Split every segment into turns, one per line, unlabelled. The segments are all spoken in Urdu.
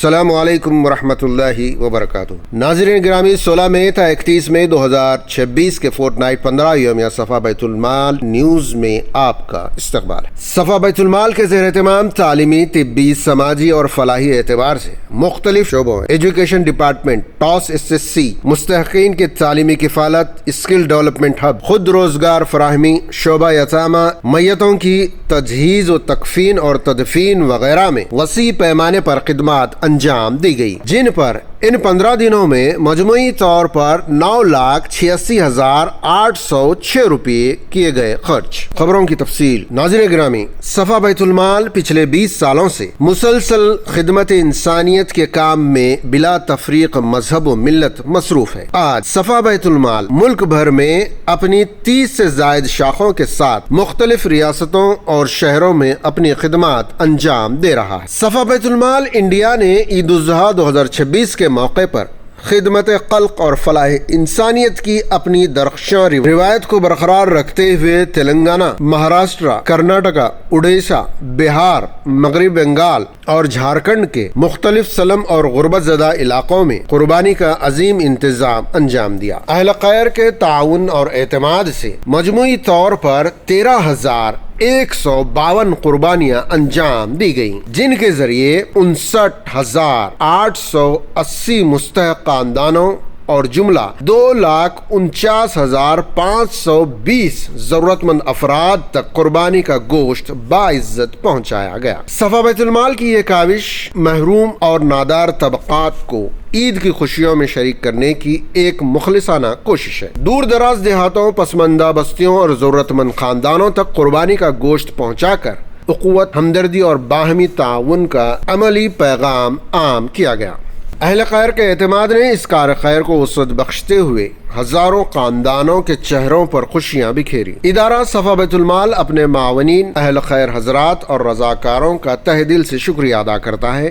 السلام علیکم ورحمۃ اللہ وبرکاتہ۔ ناظرین گرامی، 16 مئی تا 31 مئی 2026 کے فورٹ نائٹ 15 یومیہ صفحہ بیت المال نیوز میں آپ کا استقبال ہے۔ صفحہ بیت المال کے زیر اہتمام تعلیمی، طبی، سماجی اور فلاحی اعتبار سے مختلف شعبوں ایجوکیشن ڈپارٹمنٹ، ٹاس SSC، مستحقین کی تعلیمی کفالت، اسکل ڈیولپمنٹ ہب، خود روزگار فراہمی، شعبہ یتامہ، میتوں کی تجہیز و تکفین اور تدفین وغیرہ میں وسیع پیمانے پر خدمات انجام دی گئی، جن پر ان 15 دنوں میں مجموعی طور پر 9,86,806 روپے کیے گئے خرچ۔ خبروں کی تفصیل۔ ناظرین گرامی، صفحہ بیت المال پچھلے 20 سالوں سے مسلسل خدمت انسانیت کے کام میں بلا تفریق مذہب و ملت مصروف ہے۔ آج صفحہ بیت المال ملک بھر میں اپنی 30 سے زائد شاخوں کے ساتھ مختلف ریاستوں اور شہروں میں اپنی خدمات انجام دے رہا ہے۔ صفحہ بیت المال انڈیا نے عید الاضحیٰ 2026 کے موقع پر خدمت خلق اور فلاح انسانیت کی اپنی درخشاں روایت کو برقرار رکھتے ہوئے تلنگانہ، مہاراشٹر، کرناٹکا، اڑیسہ، بہار، مغربی بنگال اور جھارکھنڈ کے مختلف سلم اور غربت زدہ علاقوں میں قربانی کا عظیم انتظام انجام دیا۔ اہل خیر کے تعاون اور اعتماد سے مجموعی طور پر 13,152 قربانیاں انجام دی گئیں، جن کے ذریعے 59,880 مستحق خاندانوں اور جملہ 2,49,520 ضرورت مند افراد تک قربانی کا گوشت باعزت پہنچایا گیا۔ صفحہ بیت المال کی یہ کاوش محروم اور نادار طبقات کو عید کی خوشیوں میں شریک کرنے کی ایک مخلصانہ کوشش ہے۔ دور دراز دیہاتوں، پسماندہ بستیوں اور ضرورت مند خاندانوں تک قربانی کا گوشت پہنچا کر اخوت، ہمدردی اور باہمی تعاون کا عملی پیغام عام کیا گیا۔ اہل خیر کے اعتماد نے اس کار خیر کو وسعت بخشتے ہوئے ہزاروں خاندانوں کے چہروں پر خوشیاں بکھیری۔ ادارہ صفحہ بیت المال اپنے معاونین، اہل خیر حضرات اور رضاکاروں کا تہ دل سے شکریہ ادا کرتا ہے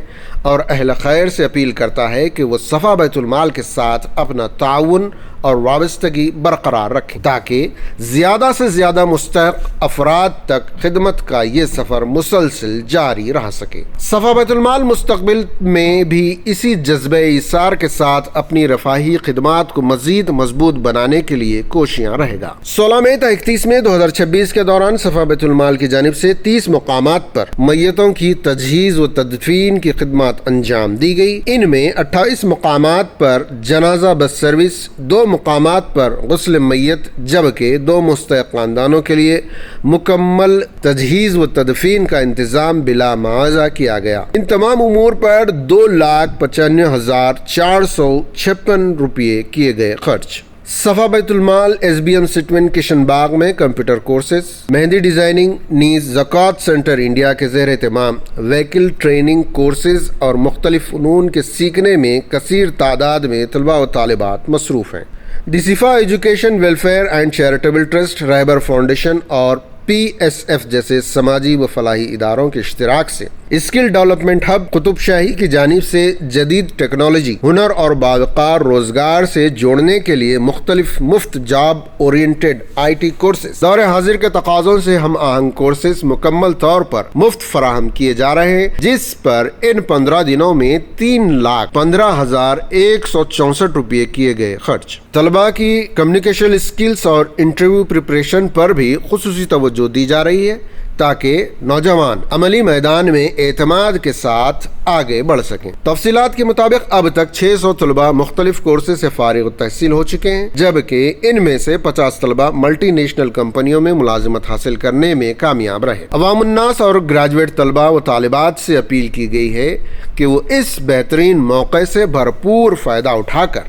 اور اہل خیر سے اپیل کرتا ہے کہ وہ صفحہ بیت المال کے ساتھ اپنا تعاون اور وابستگی برقرار رکھیں تاکہ زیادہ سے زیادہ مستحق افراد تک خدمت کا یہ سفر مسلسل جاری رہ سکے۔ صفحہ بیت المال مستقبل میں بھی اسی جذبہ ایثار کے ساتھ اپنی رفاہی خدمات کو مزید مضبوط بنانے کے لیے کوشیاں رہے گا۔ 16 مئی تا 31 مئی 2026 کے دوران صفحہ بیت المال کی جانب سے 30 مقامات پر میتوں کی تجہیز و تدفین کی خدمات انجام دی گئی۔ ان میں 28 مقامات پر جنازہ بس سروس، 2 مقامات پر غسل میت، جبکہ 2 مستحق خاندانوں کے لیے مکمل تجہیز و تدفین کا انتظام بلا معاوضہ کیا گیا۔ ان تمام امور پر 2,95,456 روپے کیے گئے خرچ۔ صفحہ بیت المال SBM سٹون کشن باغ میں کمپیوٹر کورسز، مہندی ڈیزائننگ نیز زکوٰۃ سینٹر انڈیا کے زیر اہتمام وہیکل ٹریننگ کورسز اور مختلف فنون کے سیکھنے میں کثیر تعداد میں طلباء و طالبات مصروف ہیں۔ ڈسیفا education welfare and charitable trust, Rahbar foundation اور PSF جیسے سماجی و فلاحی اداروں کے اشتراک سے skill development hub Qutb Shahi کی جانب سے جدید ٹیکنالوجی، ہنر اور باوقار روزگار سے جوڑنے کے لیے مختلف مفت جاب اورینٹڈ IT کورسز، دور حاضر کے تقاضوں سے ہم آہنگ کورسز مکمل طور پر مفت فراہم کیے جا رہے ہیں، جس پر ان 15 دنوں میں 3,15,164 روپے کیے گئے خرچ۔ طلباء کی کمیونیکیشن اسکلز اور انٹرویو پریپریشن پر بھی خصوصی توجہ دی جا رہی ہے تاکہ نوجوان عملی میدان میں اعتماد کے ساتھ آگے بڑھ سکیں۔ تفصیلات کے مطابق اب تک 600 طلباء مختلف کورسز سے فارغ التحصیل ہو چکے ہیں، جبکہ ان میں سے 50 طلباء ملٹی نیشنل کمپنیوں میں ملازمت حاصل کرنے میں کامیاب رہے۔ عوام الناس اور گریجویٹ طلباء و طالبات سے اپیل کی گئی ہے کہ وہ اس بہترین موقع سے بھرپور فائدہ اٹھا کر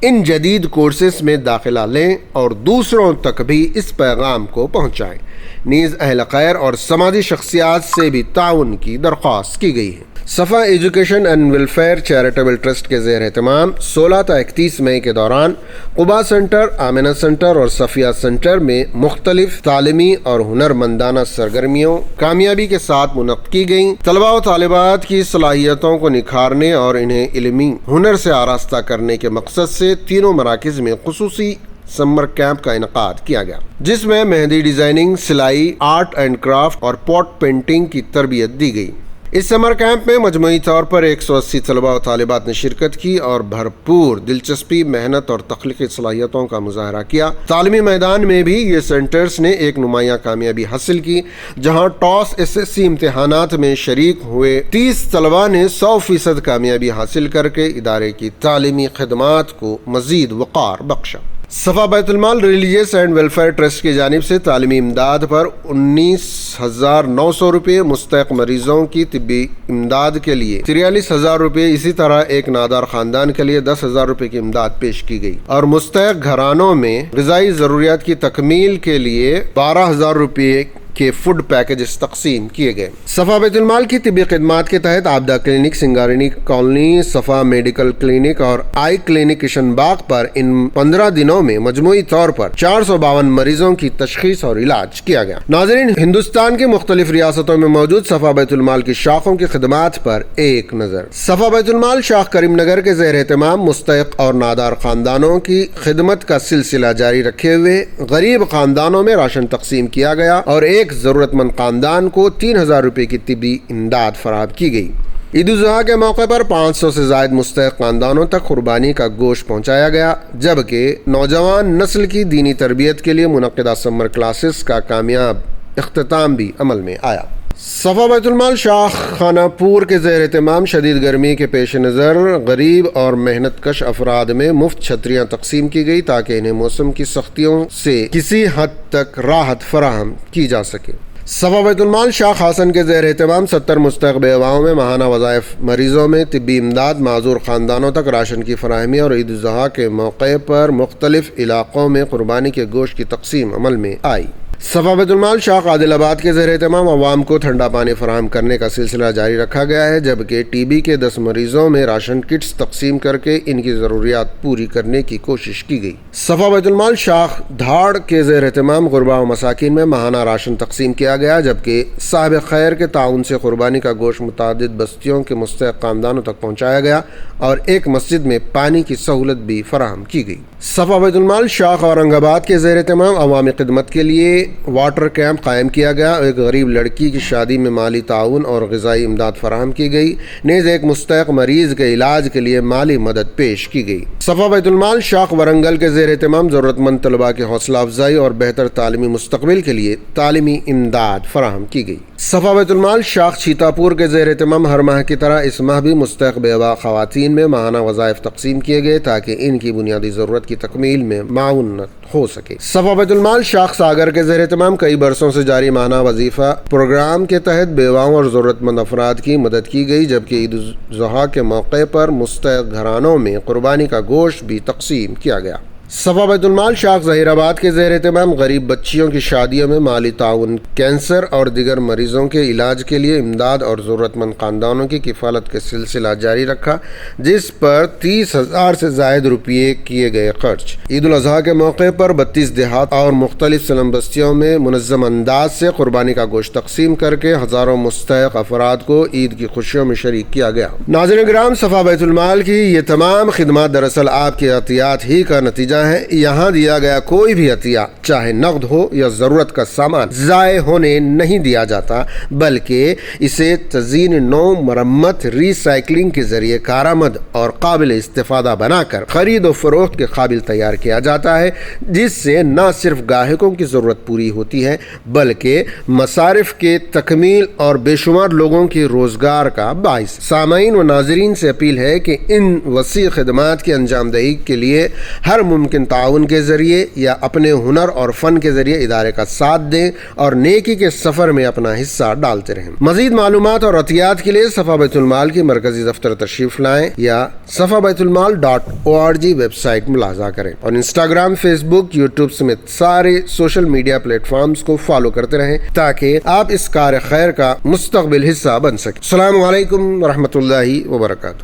ان جدید کورسز میں داخلہ لیں اور دوسروں تک بھی اس پیغام کو پہنچائیں۔ نیز اہل خیر اور سماجی شخصیات سے بھی تعاون کی درخواست کی گئی ہے۔ صفحہ education and welfare charitable trust کے زیر اہتمام 16 تا 31 مئی کے دوران قبا سینٹر، آمینہ سینٹر اور صفیہ سینٹر میں مختلف تعلیمی اور ہنرمندانہ سرگرمیوں کامیابی کے ساتھ منعقد کی گئیں۔ طلباء و طالبات کی صلاحیتوں کو نکھارنے اور انہیں علمی ہنر سے آراستہ کرنے کے مقصد سے تینوں مراکز میں خصوصی سمر کیمپ کا انعقاد کیا گیا، جس میں مہندی ڈیزائننگ، سلائی، آرٹ اینڈ کرافٹ اور پاٹ پینٹنگ کی تربیت دی گئی۔ اس سمر کیمپ میں مجموعی طور پر 180 طلباء و طالبات نے شرکت کی اور بھرپور دلچسپی، محنت اور تخلیقی صلاحیتوں کا مظاہرہ کیا۔ تعلیمی میدان میں بھی یہ سینٹرز نے ایک نمایاں کامیابی حاصل کی، جہاں ٹاس SSC امتحانات میں شریک ہوئے 30 طلباء نے 100% کامیابی حاصل کر کے ادارے کی تعلیمی خدمات کو مزید وقار بخشا۔ صفا بیت المال ریلیجیس اینڈ ویلفیئر ٹرسٹ کی جانب سے تعلیمی امداد پر 19,900 روپے، مستحق مریضوں کی طبی امداد کے لیے 43,000 روپے، اسی طرح ایک نادار خاندان کے لیے 10,000 روپے کی امداد پیش کی گئی اور مستحق گھرانوں میں غذائی ضروریات کی تکمیل کے لیے 12,000 روپے کے فوڈ پیکجز تقسیم کیے گئے۔ صفا بیت المال کی طبی خدمات کے تحت آبدہ کلینک، سنگارینی کالونی، صفا میڈیکل کلینک اور آئی کلینک کشن باغ پر ان 15 دنوں میں مجموعی طور پر 452 مریضوں کی تشخیص اور علاج کیا گیا۔ ناظرین، ہندوستان کے مختلف ریاستوں میں موجود صفا بیت المال کی شاخوں کی خدمات پر ایک نظر۔ صفا بیت المال شاخ کریم نگر کے زیر اہتمام مستحق اور نادار خاندانوں کی خدمت کا سلسلہ جاری رکھے ہوئے غریب خاندانوں میں راشن تقسیم کیا گیا اور ایک ضرورت مند خاندان کو 3,000 روپے کی طبی امداد فراہم کی گئی۔ عید الاضحیٰ کے موقع پر 500 سے زائد مستحق خاندانوں تک قربانی کا گوشت پہنچایا گیا، جبکہ نوجوان نسل کی دینی تربیت کے لیے منعقدہ سمر کلاسز کا کامیاب اختتام بھی عمل میں آیا۔ صفا بیت المال شاخ خانہ پور کے زیر اہتمام شدید گرمی کے پیش نظر غریب اور محنت کش افراد میں مفت چھتریاں تقسیم کی گئی تاکہ انہیں موسم کی سختیوں سے کسی حد تک راحت فراہم کی جا سکے۔ صفا بیت المال شاخ حسن کے زیر اہتمام 70 مستحق بیواؤں میں ماہانہ وظائف، مریضوں میں طبی امداد، معذور خاندانوں تک راشن کی فراہمی اور عید الاضحیٰ کے موقع پر مختلف علاقوں میں قربانی کے گوشت کی تقسیم عمل میں آئی۔ صفا بیت المال شاخ عادل آباد کے زیر اہتمام عوام کو ٹھنڈا پانی فراہم کرنے کا سلسلہ جاری رکھا گیا ہے، جبکہ TB کے 10 مریضوں میں راشن کٹس تقسیم کر کے ان کی ضروریات پوری کرنے کی کوشش کی گئی۔ صفا بیت المال شاخ دھاڑ کے زیر اہتمام غربا و مساکین میں ماہانہ راشن تقسیم کیا گیا، جبکہ صاحب خیر کے تعاون سے قربانی کا گوشت متعدد بستیوں کے مستحق خاندانوں تک پہنچایا گیا اور ایک مسجد میں پانی کی سہولت بھی فراہم کی گئی۔ صفا بیت المال شاخ اورنگ آباد کے زیر اہتمام عوامی خدمت کے لیے واٹر کیمپ قائم کیا گیا، ایک غریب لڑکی کی شادی میں مالی تعاون اور غذائی امداد فراہم کی گئی، نیز ایک مستحق مریض کے علاج کے لیے مالی مدد پیش کی گئی۔ صفا بیت المال شاخ ورنگل کے زیر اہتمام ضرورت مند طلباء کی حوصلہ افزائی اور بہتر تعلیمی مستقبل کے لیے تعلیمی امداد فراہم کی گئی۔ صفا بیت المال شاخ چیتا پور کے زیر اہتمام ہر ماہ کی طرح اس ماہ بھی مستحق بیوہ خواتین میں ماہانہ وظائف تقسیم کیے گئے تاکہ ان کی بنیادی ضرورت کی تکمیل میں معاونت ہو سکے۔ صفا بیت المال شاخ ساگر کے زیر اہتمام کئی برسوں سے جاری ماہانہ وظیفہ پروگرام کے تحت بیواؤں اور ضرورت مند افراد کی مدد کی گئی، جبکہ عید الاضحیٰ کے موقع پر مستحق گھرانوں میں قربانی کا گوشت بھی تقسیم کیا گیا۔ صفا بیت المال شاخ ظہیر آباد کے زیر اہتمام غریب بچیوں کی شادیوں میں مالی تعاون، کینسر اور دیگر مریضوں کے علاج کے لیے امداد اور ضرورت مند خاندانوں کی کفالت کے سلسلہ جاری رکھا، جس پر 30,000 سے زائد روپے کیے گئے خرچ۔ عید الاضحیٰ کے موقع پر 32 دیہات اور مختلف سلم بستیوں میں منظم انداز سے قربانی کا گوشت تقسیم کر کے ہزاروں مستحق افراد کو عید کی خوشیوں میں شریک کیا گیا۔ ناظرین کرام، صفا بیت المال کی یہ تمام خدمات دراصل آپ کی عطیات ہی کا نتیجہ ہے۔ یہاں دیا گیا کوئی بھی عطیہ، چاہے نقد ہو یا ضرورت کا سامان، ضائع ہونے نہیں دیا جاتا، بلکہ اسے تزئین نو، مرمت، ری سائیکلنگ کے ذریعے کارآمد اور قابل استفادہ بنا کر خرید و فروخت کے قابل تیار کیا جاتا ہے، جس سے نہ صرف گاہکوں کی ضرورت پوری ہوتی ہے بلکہ مصارف کے تکمیل اور بے شمار لوگوں کی روزگار کا باعث۔ سامعین و ناظرین سے اپیل ہے کہ ان وسیع خدمات کی انجام دہی کے لیے ہر ممکن تعاون کے ذریعے یا اپنے ہنر اور فن کے ذریعے ادارے کا ساتھ دیں اور نیکی کے سفر میں اپنا حصہ ڈالتے رہیں۔ مزید معلومات اور عطیات کے لیے صفا بیت المال کی مرکزی دفتر تشریف لائیں یا safabaitulmal.org ویب سائٹ ملاحظہ کریں اور انسٹاگرام، فیس بک، یوٹیوب سمیت سارے سوشل میڈیا پلیٹ فارمز کو فالو کرتے رہیں تاکہ آپ اس کار خیر کا مستقبل حصہ بن سکیں۔ السلام علیکم ورحمۃ اللہ وبرکاتہ۔